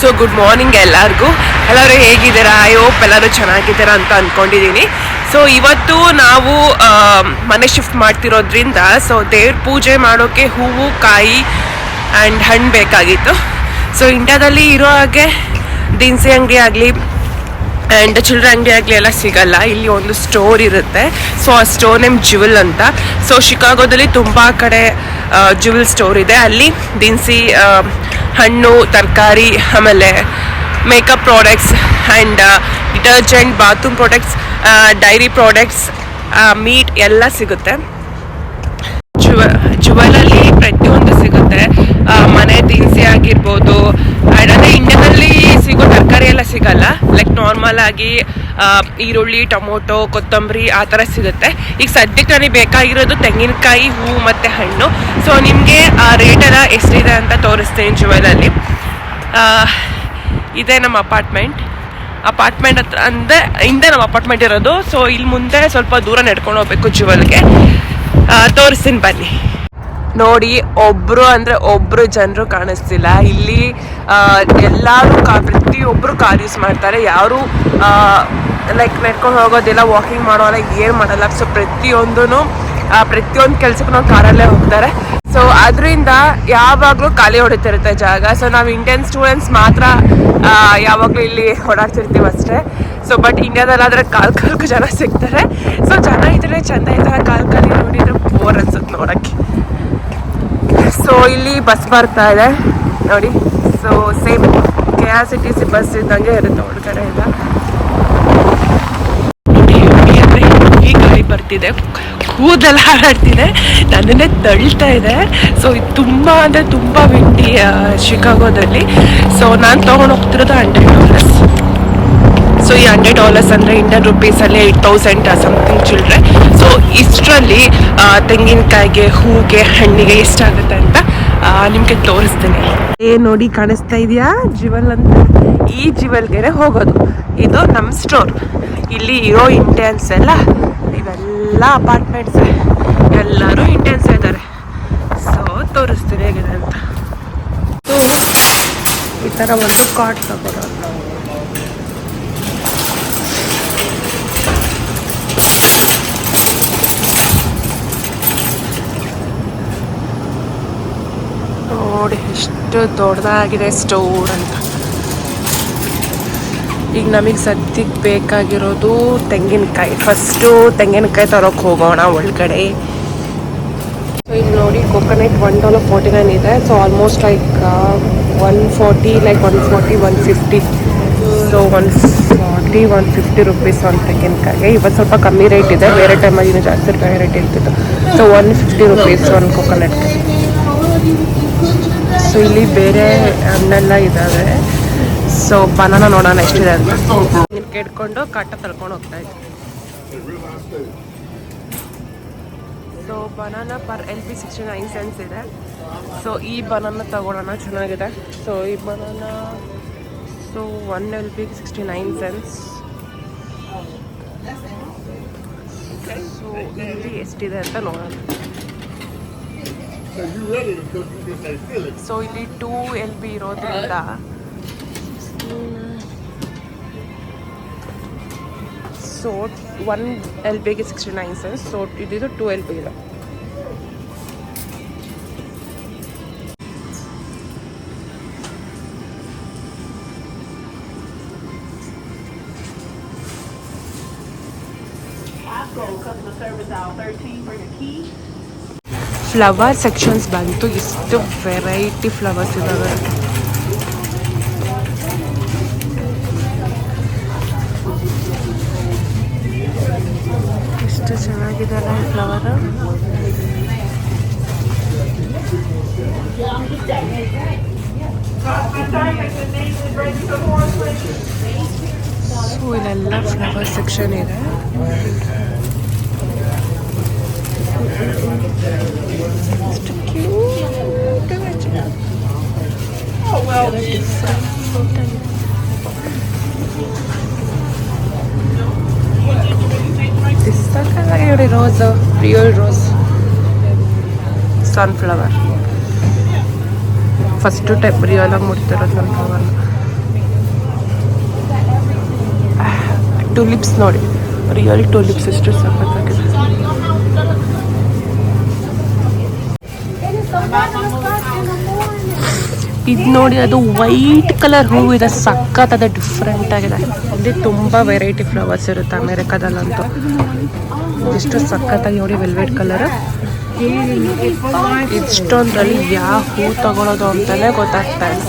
So good morning ಎಲ್ಲರಿಗೂ. ಎಲ್ಲರೂ ಹೇಗಿದ್ದೀರಾ? ಐ ಹೋಪ್ ಎಲ್ಲರೂ ಚೆನ್ನಾಗಿದ್ದೀರಾ ಅಂತ ಅಂದ್ಕೊಂಡಿದ್ದೀನಿ. ಸೊ ಇವತ್ತು ನಾವು ಮನೆ ಶಿಫ್ಟ್ ಮಾಡ್ತಿರೋದ್ರಿಂದ ಸೊ ದೇವ್ರ ಪೂಜೆ ಮಾಡೋಕ್ಕೆ ಹೂವು, ಕಾಯಿ ಆ್ಯಂಡ್ ಹಣ್ಣು ಬೇಕಾಗಿತ್ತು. ಸೊ ಇಂಡಿಯಾದಲ್ಲಿ ಇರೋ ಹಾಗೆ ದಿನಸಿ ಅಂಗಡಿ ಆಗಲಿ ಆ್ಯಂಡ್ ಚಿಲ್ಲರೆ ಅಂಗಡಿ ಆಗಲಿ ಎಲ್ಲ ಸಿಗಲ್ಲ. ಇಲ್ಲಿ ಒಂದು ಸ್ಟೋರ್ ಇರುತ್ತೆ. ಸೊ ಆ ಸ್ಟೋರ್ ನೇಮ್ ಜ್ಯುವೆಲ್ ಅಂತ. ಸೊ ಶಿಕಾಗೋದಲ್ಲಿ ತುಂಬ ಕಡೆ ಜ್ಯುವೆಲ್ ಸ್ಟೋರ್ ಇದೆ. ಅಲ್ಲಿ ದಿನಸಿ ಹಣ್ಣು, ತರಕಾರಿ, ಆಮೇಲೆ makeup products and detergent, bathroom products, dairy products, meet ಎಲ್ಲ ಸಿಗುತ್ತೆ. ಜ್ಯುವೆಲಲ್ಲಿ ಪ್ರತಿಯೊಂದು ಸಿಗುತ್ತೆ. ಮನೆ ದಿನಸಿ ಆಗಿರ್ಬೋದು. ಅದೇ ಇಂಡಿಯಾದಲ್ಲಿ ಸಿಗೋ ತರಕಾರಿ ಎಲ್ಲ ಸಿಗಲ್ಲ. ಲೈಕ್ ನಾರ್ಮಲ್ ಆಗಿ ಈರುಳ್ಳಿ, ಟೊಮೊಟೊ, ಕೊತ್ತಂಬರಿ ಆ ಥರ ಸಿಗುತ್ತೆ. ಈಗ ಸದ್ಯಕ್ಕೆ ನನಗೆ ಬೇಕಾಗಿರೋದು ತೆಂಗಿನಕಾಯಿ, ಹೂವು ಮತ್ತು ಹಣ್ಣು. ಸೊ ನಿಮಗೆ ಆ ರೇಟೆಲ್ಲ ಎಷ್ಟಿದೆ ಅಂತ ತೋರಿಸ್ತೀನಿ. ಜ್ಯುವೆಲಲ್ಲಿ ಇದೇ ನಮ್ಮ ಅಪಾರ್ಟ್ಮೆಂಟ್ ಹತ್ರ ಅಂದರೆ ಹಿಂದೆ ನಮ್ಮ ಅಪಾರ್ಟ್ಮೆಂಟ್ ಇರೋದು. ಸೊ ಇಲ್ಲಿ ಮುಂದೆ ಸ್ವಲ್ಪ ದೂರ ನಡ್ಕೊಂಡು ಹೋಗ್ಬೇಕು ಜ್ಯುವೆಲ್ಗೆ. ತೋರಿಸ್ತೀನಿ ಬನ್ನಿ. ನೋಡಿ, ಒಬ್ರು ಜನರು ಕಾಣಿಸ್ತಿಲ್ಲ ಇಲ್ಲಿ. ಎಲ್ಲರೂ ಪ್ರತಿಯೊಬ್ಬರು ಕಾರ್ ಯೂಸ್ ಮಾಡ್ತಾರೆ. ಯಾರು ಲೈಕ್ ನಡ್ಕೊಂಡು ಹೋಗೋದಿಲ್ಲ, ವಾಕಿಂಗ್ ಮಾಡೋಲ್ಲ, ಏನು ಮಾಡಲ್ಲ. ಸೊ ಪ್ರತಿಯೊಂದು ಕೆಲಸಕ್ಕೂ ನಾವು ಕಾರಲ್ಲೇ ಹೋಗ್ತಾರೆ. ಸೊ ಅದರಿಂದ ಯಾವಾಗಲೂ ಖಾಲಿ ಹೊಡಿತಿರುತ್ತೆ ಜಾಗ. ಸೊ ನಾವು ಇಂಡಿಯನ್ ಸ್ಟೂಡೆಂಟ್ಸ್ ಮಾತ್ರ ಯಾವಾಗಲೂ ಇಲ್ಲಿ ಓಡಾಡ್ತಿರ್ತೀವಿ ಅಷ್ಟೇ. ಸೊ ಬಟ್ ಇಂಡಿಯಾದಲ್ಲಾದರೆ ಕಾಲ್ಗೂ ಜನ ಸಿಗ್ತಾರೆ. ಸೊ ಜನ ಇದ್ರೆ ಚೆಂದ, ಈ ಥರ ಕಾಲ್ ನೋಡಿದ್ರೆ ಬೋರ್ ಅನ್ಸುತ್ತೆ ನೋಡೋಕ್ಕೆ. ಸೊ ಇಲ್ಲಿ ಬಸ್ ಬರ್ತಾ ಇದೆ ನೋಡಿ. ಸೊ ಸೇಮ್ KRTC ಬಸ್ ಇದ್ದಂಗೆ ಇರುತ್ತೆ ಒಳಗಡೆ ಎಲ್ಲ. ಈ ಗಾಳಿ ಬರ್ತಿದೆ, ಕೂದೆಲ್ಲ ಹಾರಾಡ್ತಿದೆ, ನನ್ನನ್ನೇ ತಳ್ತಾ ಇದೆ. ಸೊ ಇದು ತುಂಬ ಅಂದರೆ ತುಂಬ ವಿಂಡಿ ಶಿಕಾಗೋದಲ್ಲಿ. ಸೊ ನಾನು ತೊಗೊಂಡು ಹೋಗ್ತಿರೋದು $100. ಸೊ ಈ $100 ಅಂದರೆ ಇಂಡಿಯನ್ ರುಪೀಸಲ್ಲಿ 8,000 ಸಮಥಿಂಗ್ ಚಿಲ್ಲರೆ. ಸೊ ಇಷ್ಟರಲ್ಲಿ ತೆಂಗಿನಕಾಯಿಗೆ, ಹೂಗೆ, ಹಣ್ಣಿಗೆ ಎಷ್ಟಾಗುತ್ತೆ ಅಂತ ನಿಮಗೆ ತೋರಿಸ್ತೀನಿ. ನೋಡಿ, ಕಾಣಿಸ್ತಾ ಇದೆಯಾ ಜ್ಯುವೆಲ್ ಅಂತ? ಈ ಜ್ಯುವೆಲ್ಗೆ ಹೋಗೋದು. ಇದು ನಮ್ಮ ಸ್ಟೋರ್. ಇಲ್ಲಿ ಇರೋ ಇಂಡಿಯನ್ಸ್ ಎಲ್ಲ, ಇವೆಲ್ಲ ಅಪಾರ್ಟ್ಮೆಂಟ್ಸ್, ಎಲ್ಲರೂ ಇಂಡಿಯನ್ಸ್ ಇದ್ದಾರೆ. ಸೊ ತೋರಿಸ್ತೀನಿ ಹೇಗಿದೆ ಅಂತ. ಈ ಥರ ಒಂದು ಕಾರ್ಡ್ ತಗೊಳ್ಳೋದು. ನೋಡಿ ಎಷ್ಟು ದೊಡ್ಡದಾಗಿದೆ ಸ್ಟೋರ್ ಅಂತ. ಈಗ ನಮಗೆ ಸದ್ಯಕ್ಕೆ ಬೇಕಾಗಿರೋದು ತೆಂಗಿನಕಾಯಿ. ಫಸ್ಟು ತೆಂಗಿನಕಾಯಿ ತರೋಕೆ ಹೋಗೋಣ ಒಳಗಡೆ. ಸೊ ಈಗ ನೋಡಿ, ಕೊಕೊನಟ್ $1.49 ಇದೆ. So almost like 140, like 140, 150. So 150 rupees ಒಂದು ತೆಂಗಿನಕಾಯಿಗೆ. ಇವತ್ತು ಸ್ವಲ್ಪ ಕಮ್ಮಿ ರೇಟ್ ಇದೆ, ಬೇರೆ ಟೈಮಲ್ಲಿ ಇನ್ನೂ ಜಾಸ್ತಿ ರೇಟ್ ಇರ್ತಿತ್ತು. ಸೊ 150 ರುಪೀಸ್ ಒಂದು ಕೊಕೊನಟ್ಗೆ. ಸೊ ಇಲ್ಲಿ ಬೇರೆ ಹಣ್ಣೆಲ್ಲ ಇದ್ದಾವೆ. ಸೊ ಬನಾನಾ ನೋಡೋಣ ಎಷ್ಟಿದೆ ಅಂತ. ಇಟ್ಕೊಂಡು ಕಾಟ ತಳ್ಕೊಂಡು ಹೋಗ್ತಾ ಇದ್ದೆ. So banana per LB 69 cents ಇದೆ. ಸೊ ಈ ಬನಾನಾ ತಗೊಳ್ಳೋಣ, ಚೆನ್ನಾಗಿದೆ. ಸೊ ಈ banana so 1 LB 69 cents. So ಇಲ್ಲಿ ಎಷ್ಟಿದೆ ಅಂತ ನೋಡೋಣ. ಸೊ ಇಲ್ಲಿ 2 LB ಇರೋದ್ರಿಂದ ಸೊ 1 LBಗೆ 69 cents. ಸೊ ಇದು 2 LB ಇದೆ. ಫ್ಲವರ್ ಸೆಕ್ಷನ್ಸ್ ಬಂತು. ಎಷ್ಟು ವೆರೈಟಿ ಫ್ಲವರ್ಸ್ ಇದ್ದಾವೆ. ಎಷ್ಟು ಚೆನ್ನಾಗಿದೆ ಅಲ್ಲ ಈ ಫ್ಲವರ್. ಸೊ ಇಲ್ಲೆಲ್ಲ ಫ್ಲವರ್ ಸೆಕ್ಷನ್ ಇದೆ. Rose, real rose, sunflower. First type real ಆಗಿ ಮುಡ್ತಿರೋದು ಸನ್ಫ್ಲವರ್. ಟುಲಿಪ್ಸ್ ನೋಡಿ, ರಿಯಲ್ ಟುಲಿಪ್ಸ್ ಎಷ್ಟು ಸಖತ್ತಾಗಿದೆ. ಇದು ನೋಡಿ, ಅದು ವೈಟ್ ಕಲರ್ ಹೂವು ಇದೆ, ಸಖತ್ತಾದ ಡಿಫ್ರೆಂಟ್ ಆಗಿದೆ. ಇಲ್ಲಿ ತುಂಬ ವೆರೈಟಿ ಫ್ಲವರ್ಸ್ ಇರುತ್ತೆ ಅಮೇರಿಕಾದಲ್ಲಂತೂ. ಎಷ್ಟು ಸಖತ್ತಾಗಿ ನೋಡಿ, ವೆಲ್ವೆಟ್ ಕಲರ್. ಇಷ್ಟೊಂದರಲ್ಲಿ ಯಾವ ಹೂ ತಗೊಳ್ಳೋದು ಅಂತಲೇ ಗೊತ್ತಾಗ್ತಾ ಇಲ್ಲ.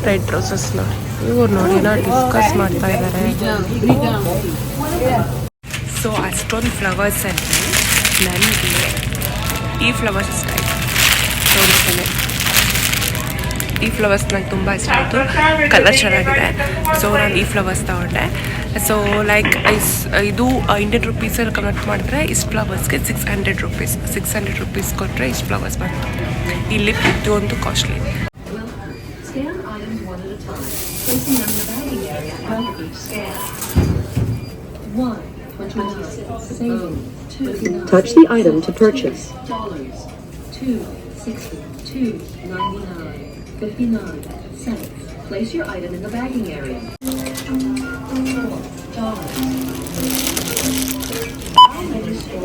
ರೆಡ್ ರೋಸಸ್ ನೋಡಿ, ಇವ್ರು ನೋಡಿ ಡಿಸ್ಕಸ್ ಮಾಡ್ತಾ ಇದ್ದಾರೆ. ಸೊ ಅಷ್ಟೊಂದು ಫ್ಲವರ್ಸಲ್ಲಿ ನನಗೆ ಈ ಫ್ಲವರ್ಸ್ ಇಷ್ಟ ಆಯಿತು. ಈ ಫ್ಲವರ್ಸ್ ನಂಗೆ ತುಂಬ ಇಷ್ಟ ಆಯಿತು, ಕಲರ್ ಚೆನ್ನಾಗಿದೆ. ಸೊ ನಾನು ಈ ಫ್ಲವರ್ಸ್ ತಗೊಂಡೆ. ಸೊ ಲೈಕ್ ಇದು ಇಂಡಿಯನ್ ರುಪೀಸಲ್ಲಿ ಕನ್ವರ್ಟ್ ಮಾಡಿದ್ರೆ ಇಷ್ಟು ಫ್ಲವರ್ಸ್ಗೆ 600 ರುಪೀಸ್ ಕೊಟ್ಟರೆ ಇಷ್ಟು ಫ್ಲವರ್ಸ್ ಬಂತು. ಇಲ್ಲಿ ಪ್ರತಿಯೊಂದು costly. Touch the item to purchase. $2.62.99 Place your item in the bagging area.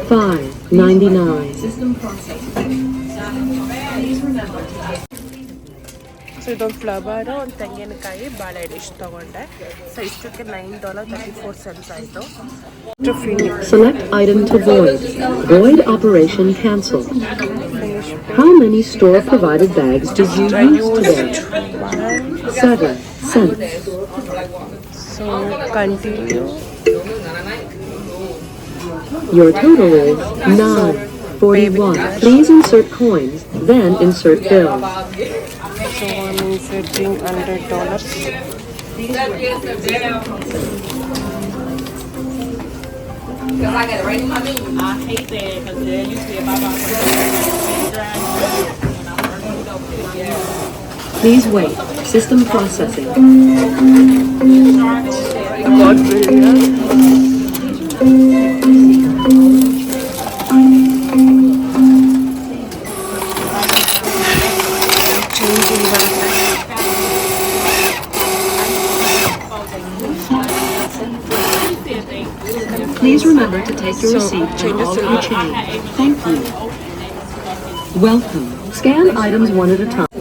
$5.99 System processing. Please remember to take. So ಇದೊಂದು ಫ್ಲವರು, ಒಂದು ತೆಂಗಿನಕಾಯಿ, ಬಾಳೆ ಡಿಶ್ ತೊಗೊಂಡೆ. ಸೊ ಇಷ್ಟಕ್ಕೆ $9.34 ಆಯಿತು. Select item to void. Void operation cancelled. How many store provided bags did you use today? 7 cents. So continue. Your total is $9.41. Please insert coins, then insert bill. So I'm inserting $100. Please wait. System processing. God willing. Please remember to take your receipt and all your change. Thank you. Welcome. Scan items one at a time.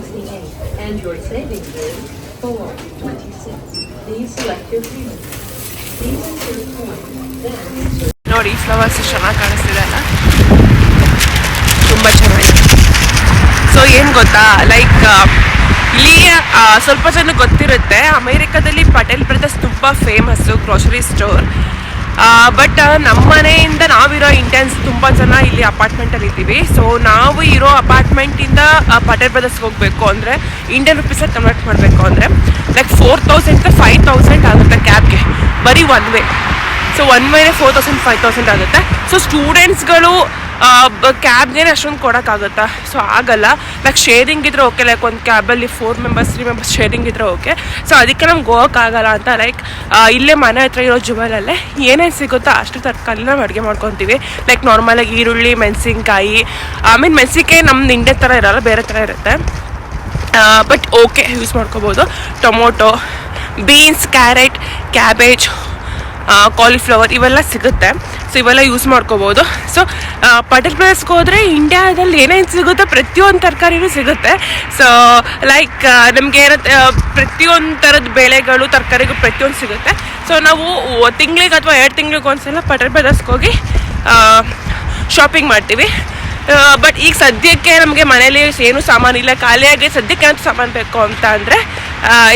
And your savings is $4.26. Please select your payment. Please insert coin. Then ನೋಡಿ, flowers ಚೆನ್ನಾಗಿ ಕಾಣಿಸ್ತಿದೆ ಅಲ್ಲ, ತುಂಬ ಚೆನ್ನಾಗಿದೆ. So ಏನು ಗೊತ್ತಾ, like ಇಲ್ಲಿ ಸ್ವಲ್ಪ ಜನ ಗೊತ್ತಿರುತ್ತೆ, ಅಮೇರಿಕಾದಲ್ಲಿ ಪಟೇಲ್ ಬ್ರದರ್ಸ್ ತುಂಬ ಫೇಮಸ್ಸು ಗ್ರೋಸರಿ ಸ್ಟೋರ್. ಬಟ್ ನಮ್ಮ ಮನೆಯಿಂದ ನಾವಿರೋ ಇಂಡಿಯನ್ಸ್ ತುಂಬ ಜನ ಇಲ್ಲಿ ಅಪಾರ್ಟ್ಮೆಂಟಲ್ಲಿ ಇದ್ದೀವಿ. ಸೊ ನಾವು ಇರೋ ಅಪಾರ್ಟ್ಮೆಂಟಿಂದ ಪಟೇಲ್ ಬ್ರದರ್ಸ್ಗೆ ಹೋಗಬೇಕು ಅಂದರೆ ಇಂಡಿಯನ್ ರುಪೀಸಲ್ಲಿ ಕನ್ವರ್ಟ್ ಮಾಡಬೇಕು ಅಂದರೆ ಲೈಕ್ 4,000 to 5,000 ಆಗುತ್ತೆ ಕ್ಯಾಬ್ಗೆ, ಬರೀ ಒನ್ ವೇ. ಸೊ ಒನ್ ವೇನೇ 4,000 5,000 ಆಗುತ್ತೆ. ಸೊ ಸ್ಟೂಡೆಂಟ್ಸ್ಗಳು ಕ್ಯಾಬ್ಗೆ ಅಷ್ಟೊಂದು ಕೊಡೋಕ್ಕಾಗುತ್ತಾ? ಸೊ ಆಗಲ್ಲ. ಲೈಕ್ ಶೇರಿಂಗ್ ಇದ್ರೆ ಓಕೆ, ಲೈಕ್ ಒಂದು ಕ್ಯಾಬಲ್ಲಿ 4 ಮೆಂಬರ್ಸ್ 3 ಮೆಂಬರ್ಸ್ ಶೇರಿಂಗ್ ಇದ್ರೆ ಓಕೆ. ಸೊ ಅದಕ್ಕೆ ನಮ್ಗೆ ಹೋಗೋಕ್ಕಾಗಲ್ಲ ಅಂತ ಲೈಕ್ ಇಲ್ಲೇ ಮನೆ ಹತ್ರ ಇರೋ ಜುವೆಲಲ್ಲೇ ಏನೇನು ಸಿಗುತ್ತೋ ಅಷ್ಟು ತರಕಾರಿ ನಾವು ಅಡುಗೆ ಮಾಡ್ಕೊತೀವಿ. ಲೈಕ್ ನಾರ್ಮಲಾಗಿ ಈರುಳ್ಳಿ, ಮೆಣಸಿನ್ಕಾಯಿ, ಮೆಣಸಿನ್ಕಾಯಿ ನಮ್ದು ಇಂಡಿಯಾ ಥರ ಇರೋಲ್ಲ, ಬೇರೆ ಥರ ಇರುತ್ತೆ. ಬಟ್ ಓಕೆ, ಯೂಸ್ ಮಾಡ್ಕೋಬೋದು. Tomato, beans, carrot, cabbage, cauliflower ಇವೆಲ್ಲ ಸಿಗುತ್ತೆ. ಸೊ ಇವೆಲ್ಲ ಯೂಸ್ ಮಾಡ್ಕೋಬೋದು. ಸೊ ಪಟೇಲ್ ಬ್ರದರ್ಸ್ಗೆ ಹೋದರೆ ಇಂಡಿಯಾದಲ್ಲಿ ಏನೇನು ಸಿಗುತ್ತೆ ಪ್ರತಿಯೊಂದು ತರಕಾರಿನೂ ಸಿಗುತ್ತೆ. ಸೊ ಲೈಕ್ ನಮಗೆ ಪ್ರತಿಯೊಂದು ಥರದ ಬೇಳೆಗಳು, ತರಕಾರಿಗಳು ಪ್ರತಿಯೊಂದು ಸಿಗುತ್ತೆ. ಸೊ ನಾವು ತಿಂಗಳಿಗೆ ಅಥವಾ 2 ತಿಂಗಳಿಗೆ ಒಂದ್ಸಲ ಪಟೇಲ್ ಬ್ರದರ್ಸ್ಗೆ ಹೋಗಿ ಶಾಪಿಂಗ್ ಮಾಡ್ತೀವಿ. ಬಟ್ ಈಗ ಸದ್ಯಕ್ಕೆ ನಮಗೆ ಮನೇಲಿ ಏನು ಸಾಮಾನಿಲ್ಲ, ಖಾಲಿಯಾಗಿ ಸದ್ಯಕ್ಕೆ ಏನಾದ್ರು ಸಾಮಾನು ಬೇಕು ಅಂತ ಅಂದರೆ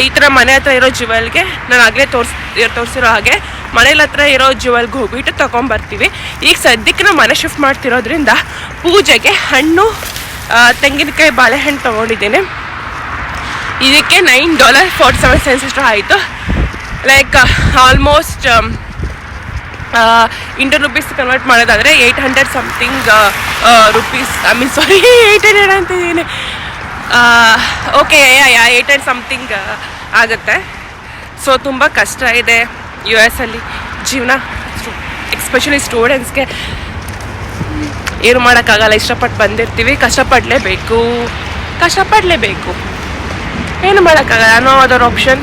ಈ ಥರ ಮನೆ ಹತ್ರ ಇರೋ ಜುವೆಲ್ಗೆ ನಾನು ಆಗಲೇ ತೋರಿಸಿರೋ ಹಾಗೆ ಮನೇಲಿ ಹತ್ರ ಇರೋ ಜುವೆಲ್ಗೆ ಹೋಗ್ಬಿಟ್ಟು ತೊಗೊಂಬರ್ತೀವಿ. ಈಗ ಸದ್ಯಕ್ಕೆ ನಾವು ಮನೆ ಶಿಫ್ಟ್ ಮಾಡ್ತಿರೋದ್ರಿಂದ ಪೂಜೆಗೆ ಹಣ್ಣು, ತೆಂಗಿನಕಾಯಿ, ಬಾಳೆಹಣ್ಣು ತೊಗೊಂಡಿದ್ದೀನಿ. ಇದಕ್ಕೆ $9.47 ಅಷ್ಟು ಆಯಿತು. Like almost Indian rupees convert ಮಾಡೋದಾದರೆ 800 ಸಮಥಿಂಗ್ ರುಪೀಸ್, 800 ಅಂತಿದ್ದೀನಿ. ಓಕೆ, 800 ಸಮಥಿಂಗ್ ಆಗುತ್ತೆ. ಸೊ ತುಂಬ ಕಷ್ಟ ಇದೆ US ಅಲ್ಲಿ ಜೀವನ, ಎಸ್ಪೆಷಲಿ ಸ್ಟೂಡೆಂಟ್ಸ್ಗೆ. ಏನು ಮಾಡೋಕ್ಕಾಗಲ್ಲ, ಇಷ್ಟಪಟ್ಟು ಬಂದಿರ್ತೀವಿ, ಕಷ್ಟಪಡಲೇಬೇಕು, ಏನು ಮಾಡೋಕ್ಕಾಗಲ್ಲ. No other option.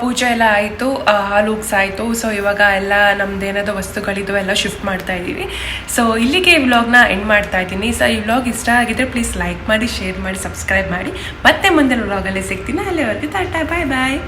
ಪೂಜೆ ಎಲ್ಲ ಆಯಿತು, ಹಾಲು ಉಗ್ಸಾಯಿತು. ಸೊ ಇವಾಗ ಎಲ್ಲ ನಮ್ದೇನಾದ ವಸ್ತುಗಳಿದ್ದು ಎಲ್ಲ ಶಿಫ್ಟ್ ಮಾಡ್ತಾ ಇದ್ದೀವಿ. ಸೊ ಇಲ್ಲಿಗೆ ಈ ವ್ಲಾಗ್ನ ಎಂಡ್ ಮಾಡ್ತಾ ಇದ್ದೀನಿ. ಸೊ ಈ ವ್ಲಾಗ್ ಇಷ್ಟ ಆಗಿದ್ರೆ ಪ್ಲೀಸ್ ಲೈಕ್ ಮಾಡಿ, ಶೇರ್ ಮಾಡಿ, ಸಬ್ಸ್ಕ್ರೈಬ್ ಮಾಡಿ. ಮತ್ತೆ ಮುಂದಿನ ವ್ಲಾಗಲ್ಲಿ ಸಿಗ್ತೀನಿ. ಅಲ್ಲಿವರೆಗೆ ಟಾಟಾ, ಬಾಯ್ ಬಾಯ್.